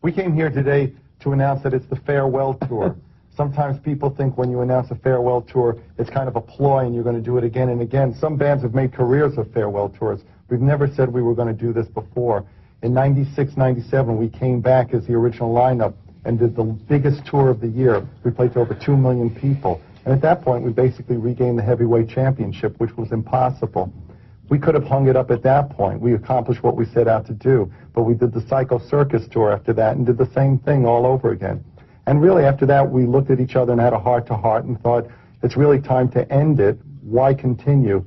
We came here today to announce that it's the farewell tour. Sometimes people think when you announce a farewell tour, it's kind of a ploy and you're going to do it again and again. Some bands have made careers of farewell tours. We've never said we were going to do this before. In '96, '97, we came back as the original lineup and did the biggest tour of the year. We played to over 2 million people. And at that point, we basically regained the heavyweight championship, which was impossible. We could have hung it up at that point. We accomplished what we set out to do. But we did the Psycho Circus tour after that and did the same thing all over again. And really, after that, we looked at each other and had a heart-to-heart and thought, it's really time to end it. Why continue?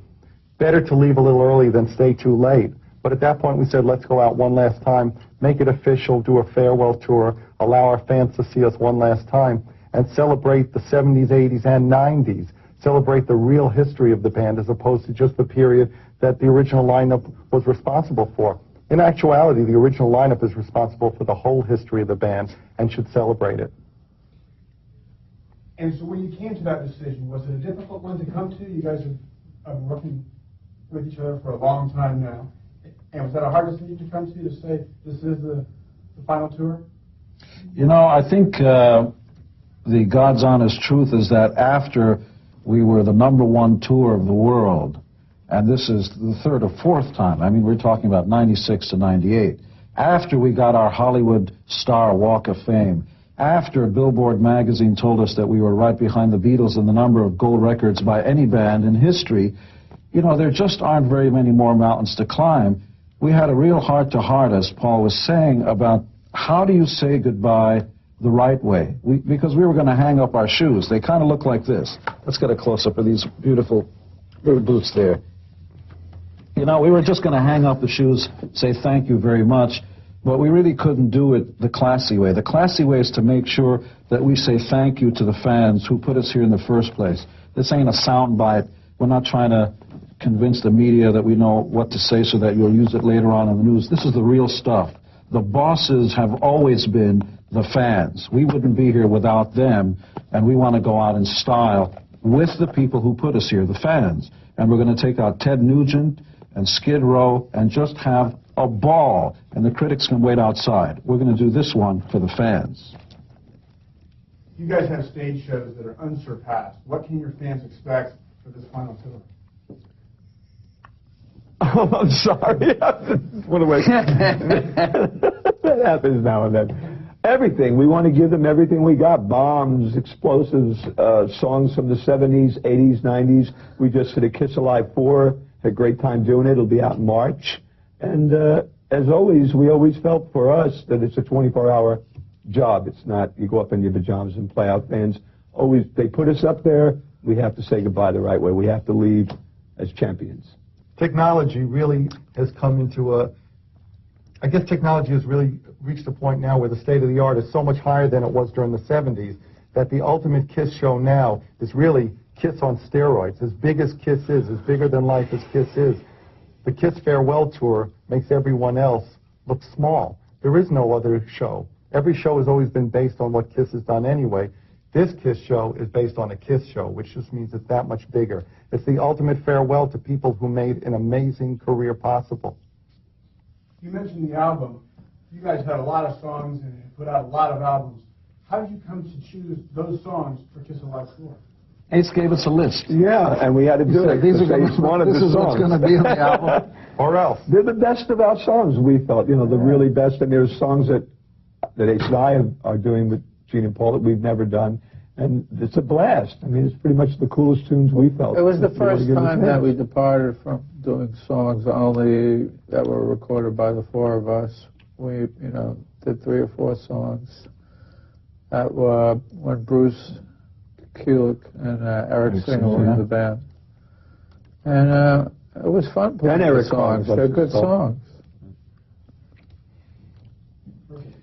Better to leave a little early than stay too late. But at that point, we said, let's go out one last time, make it official, do a farewell tour, allow our fans to see us one last time, and celebrate the 70s, 80s, and 90s. Celebrate the real history of the band as opposed to just the period that the original lineup was responsible for. In actuality, the original lineup is responsible for the whole history of the band and should celebrate it. And so when you came to that decision, was it a difficult one to come to? You guys have been working with each other for a long time now. And was that a hard decision to come to say this is the final tour? You know, I think the God's honest truth is that after we were the #1 tour of the world, and this is the third or fourth time, I mean, we're talking about '96 to '98, after we got our Hollywood Star Walk of Fame, after Billboard magazine told us that we were right behind the Beatles in the number of gold records by any band in history, you know, there just aren't very many more mountains to climb. We had a real heart-to-heart, as Paul was saying, about how do you say goodbye the right way? Because we were going to hang up our shoes. They kind of look like this. Let's get a close-up of these beautiful boots there. You know, we were just going to hang up the shoes, say thank you very much, but we really couldn't do it the classy way. The classy way is to make sure that we say thank you to the fans who put us here in the first place. This ain't a soundbite. We're not trying to convince the media that we know what to say so that you'll use it later on in the news. This is the real stuff. The bosses have always been the fans. We wouldn't be here without them, and we want to go out in style with the people who put us here, the fans. And we're going to take out Ted Nugent and Skid Row and just have a ball, and the critics can wait outside. We're going to do this one for the fans. You guys have stage shows that are unsurpassed. What can your fans expect for this final tour? Oh, I'm sorry. What am I? That happens now and then. Everything. We want to give them everything we got. Bombs, explosives, songs from the 70s, 80s, 90s. We just did a Kiss Alive 4. Had a great time doing it. It'll be out in March. And as always, we always felt for us that it's a 24-hour job. It's not you go up in your pajamas and play out. Fans always, they put us up there. We have to say goodbye the right way. We have to leave as champions. Technology really has come into I guess technology has really reached a point now where the state of the art is so much higher than it was during the 70s that the ultimate Kiss show now is really Kiss on steroids. As big as Kiss is, as bigger than life as Kiss is, the Kiss Farewell Tour makes everyone else look small. There is no other show. Every show has always been based on what Kiss has done anyway. This Kiss show is based on a Kiss show, which just means it's that much bigger. It's the ultimate farewell to people who made an amazing career possible. You mentioned the album. You guys had a lot of songs and put out a lot of albums. How did you come to choose those songs for Kiss Alive 4? Ace gave us a list. Yeah, and we had to do it. These are this is what's going to be on the album. Or else. They're the best of our songs, we felt. You know, the really best. And there's songs that Ace and I are doing with Gene and Paul that we've never done. And it's a blast. I mean, it's pretty much the coolest tunes we felt. It was the first time that we departed from doing songs only that were recorded by the four of us. We, you know, did 3 or 4 songs. That were when Bruce Kulick and Eric Singer were in the band. And it was fun playing the songs. They're good songs.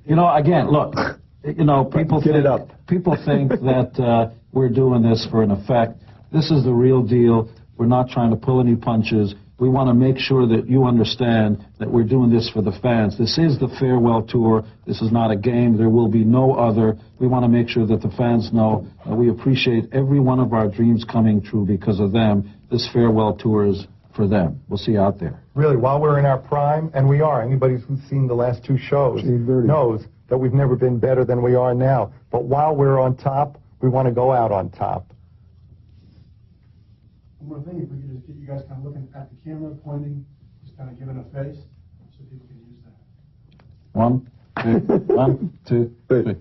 You know, again, look, you know, people think that we're doing this for an effect. This is the real deal. We're not trying to pull any punches. We want to make sure that you understand that we're doing this for the fans. This is the farewell tour. This is not a game. There will be no other. We want to make sure that the fans know that we appreciate every one of our dreams coming true because of them. This farewell tour is for them. We'll see you out there. Really, while we're in our prime, and we are, anybody who's seen the last 2 shows knows that we've never been better than we are now. But while we're on top, we want to go out on top. One more thing, if we could just get you guys kind of looking at the camera, pointing, just kind of giving a face, so people can use that. 1, 2, 1, 2, 3.